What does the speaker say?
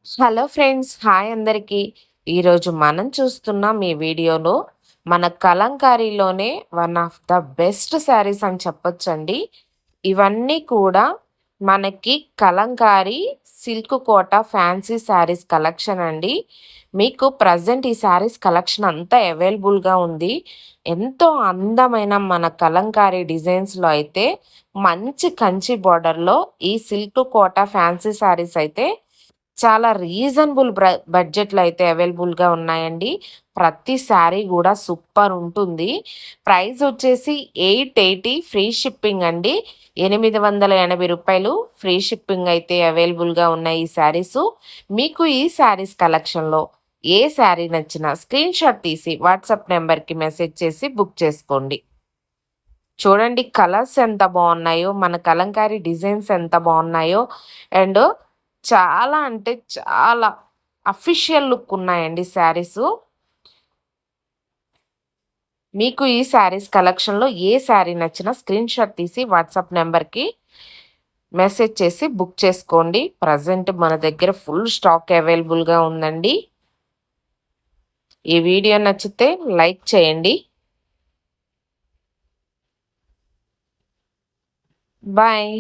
Hello friends, hi అందరికీ. ఈరోజు మనం చూస్తున్నాం ఈ వీడియోలో మన కలంకారీలోనే one of the best saris అని చెప్పొచ్చండి. ఇవన్నీ కూడా మనకి Kalamkari silk Kota fancy saris collection అండి. మీకు ప్రజెంట్ ఈ శారీస్ కలెక్షన్ అంతా అవైలబుల్గా ఉంది. ఎంతో అందమైన మన కలంకారీ డిజైన్స్లో అయితే మంచి కంచి బార్డర్లో ఈ సిల్క్ కోట ఫ్యాన్సీ శారీస్ అయితే చాలా రీజనబుల్ బడ్జెట్‌లో అయితే అవైలబుల్‌గా ఉన్నాయండి. ప్రతి శారీ గూడా సూపర్ ఉంటుంది. ప్రైస్ వచ్చేసి 880 ఫ్రీ షిప్పింగ్ అండి. రూ. 880 ఫ్రీ షిప్పింగ్ అయితే అవైలబుల్‌గా ఉన్నాయి ఈ శారీసు. మీకు ఈ శారీస్ కలెక్షన్‌లో ఏ శారీ నచ్చినా స్క్రీన్‌షాట్ తీసి వాట్సాప్ నంబర్‌కి మెసేజ్ చేసి బుక్ చేసుకోండి. చూడండి కలర్స్ ఎంత బాగున్నాయో, మన కలంకారీ డిజైన్స్ ఎంత బాగున్నాయో అండ్ చాలా అంటే చాలా అఫీషియల్ లుక్ ఉన్నాయండి శారీసు. మీకు ఈ శారీస్ కలెక్షన్‌లో ఏ శారీ నచ్చినా స్క్రీన్‌షాట్ తీసి వాట్సాప్ నంబర్‌కి మెసేజ్ చేసి బుక్ చేసుకోండి. ప్రజెంట్ మన దగ్గర ఫుల్ స్టాక్ అవైలబుల్‌గా ఉందండి. ఈ వీడియో నచ్చితే లైక్ చేయండి. బాయ్.